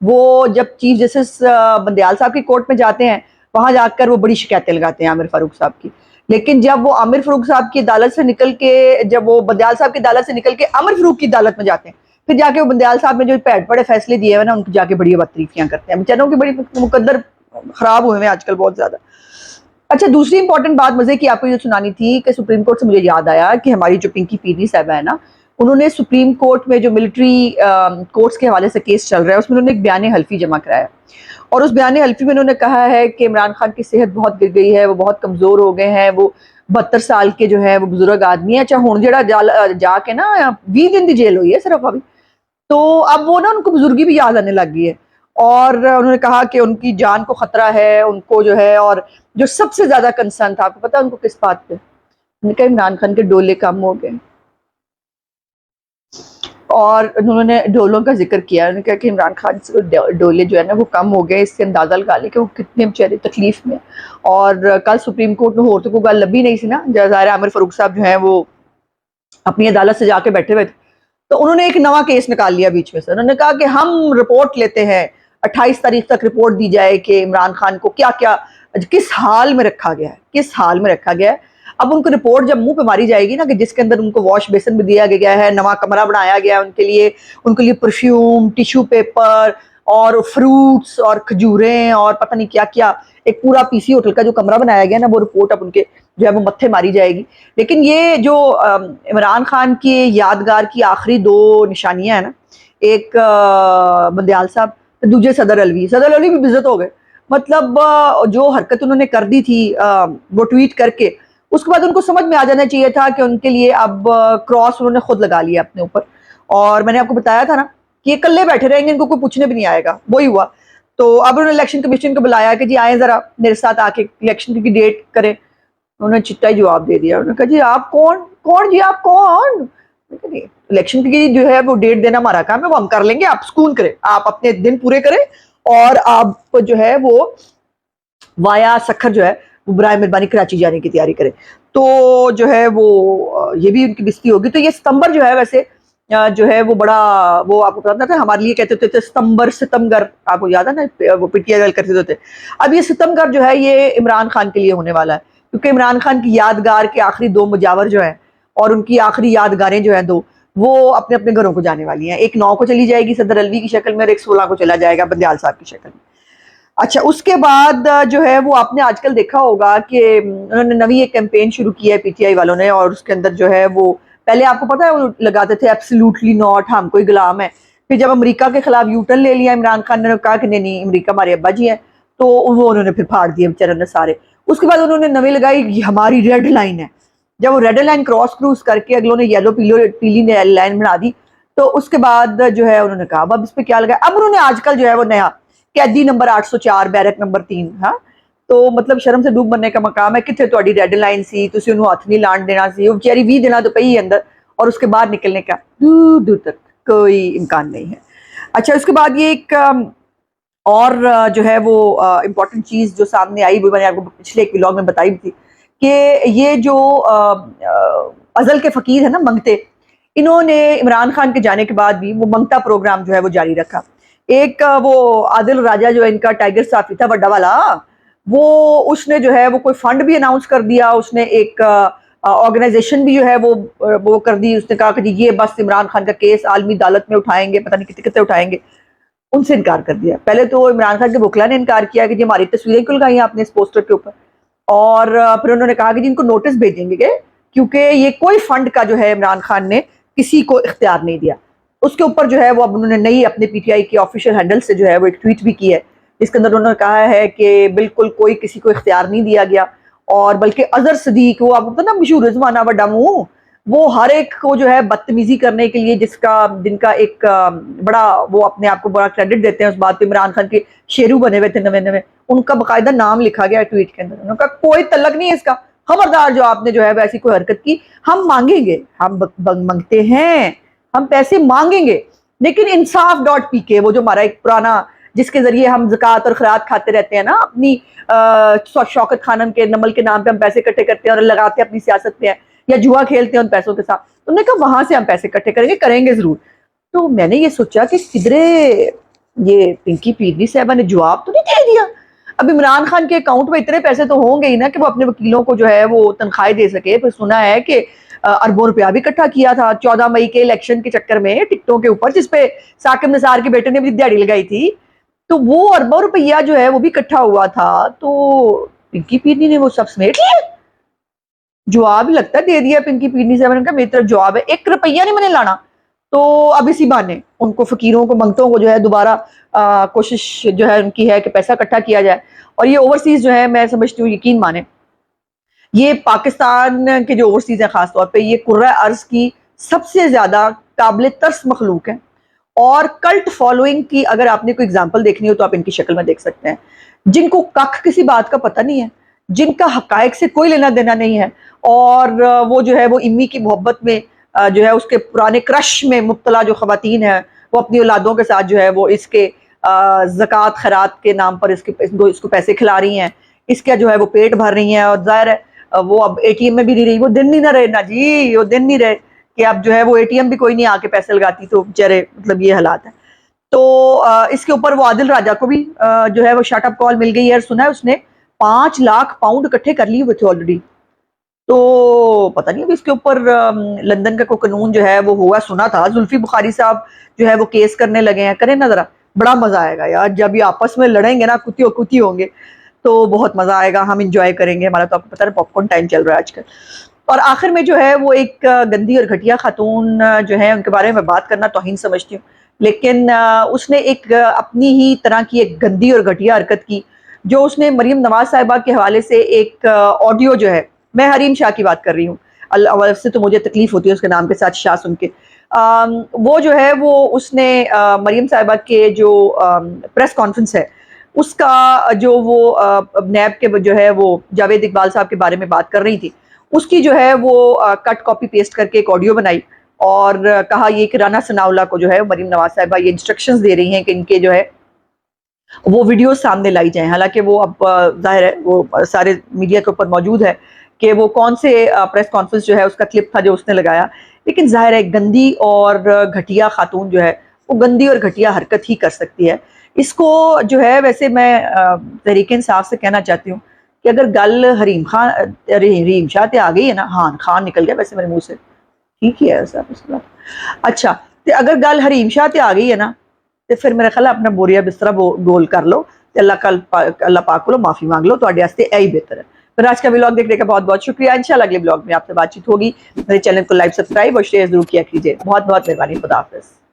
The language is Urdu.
وہ جب چیف جسٹس بندیال صاحب کی کورٹ میں جاتے ہیں وہاں جا کر وہ بڑی شکایتیں لگاتے ہیں عامر فاروق صاحب کی، لیکن جب وہ عامر فاروق صاحب کی عدالت سے نکل کے، جب وہ بندیال صاحب کی عدالت سے نکل کے عامر فاروق کی عدالت میں جاتے ہیں، پھر جا کے وہ بندیال صاحب نے جو پیٹ بڑے فیصلے دیے ہوئے نا ان کو جا کے بڑی بدتریفیاں کرتے ہیں، بیچاروں کی بڑی مقدر خراب ہوئے ہیں آج کل بہت زیادہ۔ اچھا دوسری امپورٹنٹ بات مزے کی آپ کو یہ سنانی تھی کہ سپریم کورٹ سے مجھے یاد آیا کہ ہماری جو پنکی پیری صاحبہ ہے نا، انہوں نے سپریم کورٹ میں جو ملٹری کورٹس کے حوالے سے کیس چل رہا ہے اس میں انہوں نے ایک بیان حلفی جمع کرایا، اور اس بیان حلفی میں انہوں نے کہا ہے کہ عمران خان کی صحت بہت گر گئی ہے، وہ بہت کمزور ہو گئے ہیں، وہ 72 سال کے جو ہے وہ بزرگ آدمی ہے، اچھا ہوں جڑا جا کے نا 20 دن دی جیل ہوئی ہے صرف ابھی، تو اب وہ نا ان کو بزرگی بھی یاد آنے لگ گئی ہے، اور انہوں نے کہا کہ ان کی جان کو خطرہ ہے ان کو جو ہے، اور جو سب سے زیادہ کنسرن تھا آپ کو پتا ان کو کس بات پہ، انہوں نے کہا عمران خان کے ڈولے کم ہو گئے، اور انہوں نے ڈولوں کا ذکر کیا، انہوں نے کہا کہ عمران خان سے ڈولے جو ہے نا وہ کم ہو گئے، اس سے اندازہ لگا لیں کہ وہ کتنے بیچارے تکلیف میں، اور کل سپریم کورٹ میں تو کوئی گل لبھی نہیں سی نا، ظاہر عامر فاروق صاحب جو ہیں وہ اپنی عدالت سے جا کے بیٹھے ہوئے تھے، تو انہوں نے ایک نواں کیس نکال لیا بیچ میں سے، انہوں نے کہا کہ ہم رپورٹ لیتے ہیں 28 تاریخ تک رپورٹ دی جائے کہ عمران خان کو کیا کیا کس حال میں رکھا گیا ہے، کس حال میں رکھا گیا ہے۔ اب ان کو رپورٹ جب منہ پہ ماری جائے گی نا کہ جس کے اندر ان کو واش بیسن بھی دیا گیا ہے، نواں کمرہ بنایا گیا ان کے لیے پرفیوم، ٹیشو پیپر اور فروٹس اور کھجوریں اور پتہ نہیں کیا کیا، ایک پورا پی سی ہوٹل کا جو کمرہ بنایا گیا نا وہ رپورٹ اب ان کے جو ہے وہ متھے ماری جائے گی۔ لیکن یہ جو عمران خان کی یادگار کی آخری 2 نشانیاں ہیں نا، ایک بندیال صاحب، دوسرے صدر علوی بھی بزت ہو گئے، مطلب جو حرکت انہوں نے کر دی تھی وہ ٹویٹ کر کے، اس کے بعد ان کو سمجھ میں آ جانا چاہیے تھا کہ ان کے لیے اب کراس انہوں نے خود لگا لیا اپنے اوپر، اور میں نے آپ کو بتایا تھا نا کہ یہ کلے بیٹھے رہیں گے، ان کو کوئی پوچھنے بھی نہیں آئے گا، وہی ہوا۔ تو اب انہوں نے الیکشن کمیشن کو بلایا کہ جی آئیں ذرا میرے ساتھ آ کے الیکشن کی ڈیٹ کریں، انہوں نے چٹا ہی جواب دے دیا، انہوں نے کہا جی آپ کون جی آپ کون، الیکشن کی جو ہے وہ ڈیٹ دینا ہمارا کام ہے، وہ ہم کر لیں گے، آپ سکون کریں، آپ اپنے دن پورے کریں، اور آپ جو ہے وہ وایا سکھر جو ہے وہ برائے مہربانی کراچی جانے کی تیاری کریں، تو جو ہے وہ یہ بھی ان کی بستی ہوگی۔ تو یہ ستمبر جو ہے ویسے جو ہے وہ بڑا، وہ آپ کو پتا تھا ہمارے لیے کہتے تھے ستمبر ستمگر، آپ کو یاد ہے نا وہ پٹیا گل کرتے تھے، اب یہ ستمگر جو ہے یہ عمران خان کے لیے ہونے والا ہے، کیونکہ عمران خان کی یادگار کے آخری 2 مجاور جو ہیں اور ان کی آخری یادگاریں جو ہیں 2 وہ اپنے اپنے گھروں کو جانے والی ہیں، ایک 9 کو چلی جائے گی صدر علوی کی شکل میں اور ایک 16 کو چلا جائے گا بندیال صاحب کی شکل میں۔ اچھا اس کے بعد جو ہے وہ آپ نے آج کل دیکھا ہوگا کہ انہوں نے نوی ایک کیمپین شروع کی ہے پی ٹی آئی والوں نے، اور اس کے اندر جو ہے وہ پہلے آپ کو پتا ہے وہ لگاتے تھے ایبسلیوٹلی ناٹ، ہم کوئی غلام ہے، پھر جب امریکہ کے خلاف یوٹن لے لیا عمران خان نے کہا کہ نہیں امریکہ ہمارے ابا جی ہیں، تو وہ انہوں نے پھر پھاڑ دیے بیچارے نے سارے۔ اس کے بعد انہوں نے نوی لگائی ہماری ریڈ لائن ہے، جب وہ ریڈ لائن کروس کر کے اگلوں نے یلو پیلی لائن بنا دی، تو اس کے بعد جو ہے انہوں نے کہا اب اس پہ کیا لگا، اب انہوں نے آج کل جو ہے وہ نیا قیدی نمبر 804 بیرک نمبر 3، ہاں تو مطلب شرم سے ڈوب مرنے کا مقام ہے، کتنے تہاڈی ریڈ لائن سی، تسی انہوں ہاتھ نہیں لان دینا سی، وہ بیچاری 20 دن تو پئی اندر، اور اس کے بعد نکلنے کا دور دور تک کوئی امکان نہیں ہے۔ اچھا اس کے بعد یہ ایک اور جو ہے وہ امپورٹنٹ چیز جو سامنے آئی، وہ میں نے آپ کو پچھلے ایک ولاگ میں بتائی تھی کہ یہ جو ازل کے فقیر ہیں نا منگتے، انہوں نے عمران خان کے جانے کے بعد بھی وہ منگتا پروگرام جو ہے وہ جاری رکھا۔ ایک وہ عادل راجہ جو ان کا ٹائیگر صافی تھا بڑا والا، وہ اس نے جو ہے وہ کوئی فنڈ بھی اناؤنس کر دیا، اس نے ایک آرگنائزیشن بھی جو ہے وہ کر دی، اس نے کہا کہ جی یہ بس عمران خان کا کیس عالمی عدالت میں اٹھائیں گے، پتہ نہیں کتنے کتنے اٹھائیں گے، ان سے انکار کر دیا۔ پہلے تو عمران خان کے وکلا نے انکار کیا کہ جی ہماری تصویریں کیوں لگائی آپ نے اس پوسٹر کے اوپر، اور پھر انہوں نے کہا کہ جی ان کو نوٹس بھیجیں گے کیونکہ یہ کوئی فنڈ کا جو ہے عمران خان نے کسی کو اختیار نہیں دیا۔ اس کے اوپر جو ہے وہ اب انہوں نے نئی اپنے پی ٹی آئی کی آفیشیل ہینڈل سے جو ہے وہ ایک ٹویٹ بھی کی ہے، جس کے اندر انہوں نے کہا ہے کہ بالکل کوئی کسی کو اختیار نہیں دیا گیا، اور بلکہ اظہر صدیق، وہ آپ کو پتہ نا مشہور زمانہ بڑا منہ، وہ ہر ایک کو جو ہے بدتمیزی کرنے کے لیے جن کا ایک بڑا وہ اپنے آپ کو بڑا کریڈٹ دیتے ہیں اس بات پہ، عمران خان کے شیرو بنے ہوئے تھے نوے، ان کا باقاعدہ نام لکھا گیا ٹویٹ کے اندر، انہوں نے کہا کوئی تعلق نہیں ہے اس کا، خبردار جو آپ نے جو ہے ایسی کوئی حرکت کی ہم مانگیں گے، ہم مانگتے ہیں، ہم پیسے مانگیں گے، لیکن انصاف ڈاٹ پی کے، وہ جو ہمارا ایک پرانا جس کے ذریعے ہم زکوٰۃ اور خیرات کھاتے رہتے ہیں نا، اپنی شوکت خانم کے نمل کے نام پہ ہم پیسے اکٹھے کرتے ہیں اور لگاتے ہیں اپنی سیاست پہ، یا جوا کھیلتے ہیں ان پیسوں کے ساتھ، تو انہوں نے کہا وہاں سے ہم پیسے اکٹھے کریں گے ضرور۔ تو میں نے یہ سوچا کہ کدرے یہ پنکی پیرنی صاحبہ نے جواب تو نہیں دے دیا؟ اب عمران خان کے اکاؤنٹ میں اتنے پیسے تو ہوں گے ہی نا کہ وہ اپنے وکیلوں کو جو ہے وہ تنخواہیں دے سکے. پھر سنا ہے کہ اربوں روپیہ بھی اکٹھا کیا تھا 14 مئی کے الیکشن کے چکر میں ٹکٹوں کے اوپر، جس پہ ثاقب نثار کے بیٹے نے بھی دیہڑی لگائی تھی. تو وہ اربوں روپیہ جو ہے وہ بھی اکٹھا ہوا تھا. تو پنکی پیرنی نے وہ سب سمیٹ لیا. جواب لگتا ہے دے دیا پنکی پیرنی صاحب نے کہا میری طرف جواب ہے، 1 روپیہ نہیں میں نے لانا. تو اب اسی بہانے ان کو فقیروں کو منگتوں کو جو ہے دوبارہ کوشش جو ہے ان کی ہے کہ پیسہ اکٹھا کیا جائے. اور یہ اوورسیز جو ہے میں سمجھتی ہوں یقین مانے یہ پاکستان کے جو اوورسیز ہیں خاص طور پہ یہ کرۂ ارض کی سب سے زیادہ قابل ترس مخلوق ہیں. اور کلٹ فالوئنگ کی اگر آپ نے کوئی اگزامپل دیکھنی ہو تو آپ ان کی شکل میں دیکھ سکتے ہیں. جن کو کخ کسی بات کا پتہ نہیں ہے، جن کا حقائق سے کوئی لینا دینا نہیں ہے، اور وہ جو ہے وہ امی کی محبت میں جو ہے اس کے پرانے کرش میں مبتلا جو خواتین ہیں وہ اپنی اولادوں کے ساتھ جو ہے وہ اس کے زکوٰۃ خیرات کے نام پر اس کو پیسے کھلا رہی ہیں، اس کا جو ہے وہ پیٹ بھر رہی ہیں. اور ظاہر ہے وہ اب اے ٹی ایم میں بھی نہیں رہی. وہ دن نہیں نہ رہے نا جی، وہ دن نہیں رہے کہ اب جو ہے وہ اے ٹی ایم بھی کوئی نہیں آ کے پیسے لگاتی. تو بچارے مطلب یہ حالات ہیں. تو اس کے اوپر وہ عادل راجہ کو بھی جو ہے وہ شٹ اپ کال مل گئی ہے. سنا ہے اس نے 5 لاکھ پاؤنڈ اکٹھے کر لیے ہوئے تھے آلریڈی. تو پتہ نہیں اب اس کے اوپر لندن کا کوئی قانون جو ہے وہ ہوا. سنا تھا زلفی بخاری صاحب جو ہے وہ کیس کرنے لگے ہیں. کریں نا ذرا، بڑا مزہ آئے گا یار جب یہ آپس میں لڑیں گے نا، کتی و کتی ہوں گے تو بہت مزہ آئے گا. ہم انجوائے کریں گے. ہمارا تو آپ کو پتہ ہے پاپ کارن ٹائم چل رہا ہے آج کل. اور آخر میں جو ہے وہ ایک گندی اور گھٹیا خاتون جو ہے ان کے بارے میں بات کرنا توہین سمجھتی ہوں، لیکن اس نے ایک اپنی ہی طرح کی ایک گندی اور گھٹیا حرکت کی جو اس نے مریم نواز صاحبہ کے حوالے سے ایک آڈیو جو ہے، میں حریم شاہ کی بات کر رہی ہوں، اول سے تو مجھے تکلیف ہوتی ہے اس کے نام کے ساتھ شاہ سن کے. وہ جو ہے وہ اس نے مریم صاحبہ کے جو پریس کانفرنس ہے اس کا جو وہ نیب کے جو ہے وہ جاوید اقبال صاحب کے بارے میں بات کر رہی تھی، اس کی جو ہے وہ کٹ کاپی پیسٹ کر کے ایک آڈیو بنائی اور کہا یہ کہ رانا ثناء اللہ کو جو ہے مریم نواز صاحبہ یہ انسٹرکشنز دے رہی ہیں کہ ان کے جو ہے وہ ویڈیوز سامنے لائی جائیں. حالانکہ وہ اب ظاہر ہے وہ سارے میڈیا کے اوپر موجود ہے کہ وہ کون سے پریس کانفرنس جو ہے اس کا کلپ تھا جو اس نے لگایا. لیکن ظاہر ہے گندی اور گھٹیا خاتون جو ہے وہ گندی اور گھٹیا حرکت ہی کر سکتی ہے. اس کو جو ہے ویسے میں تحریک انصاف سے کہنا چاہتی ہوں کہ اگر گل حریم شاہ تے آ گئی ہے نا، ہاں خان نکل گیا ویسے میرے منہ سے، ٹھیک ہی ہے ایسا. اچھا تے اگر گل حریم شاہ تے آ گئی ہے نا تو پھر میرا خیال اپنا بوریا بسترا گول کر لو تے اللہ پاک کو معافی مانگ لو، تواڈے واسطے یہی بہتر ہے. پھر آج کا ولاگ دیکھنے کا بہت بہت شکریہ. انشاءاللہ اگلے ولاگ میں آپ سے بات چیت ہوگی. میرے چینل کو لائک، سبسکرائب اور شیئر ضرور کیا کیجیے. بہت بہت مہربانی. خدا حافظ.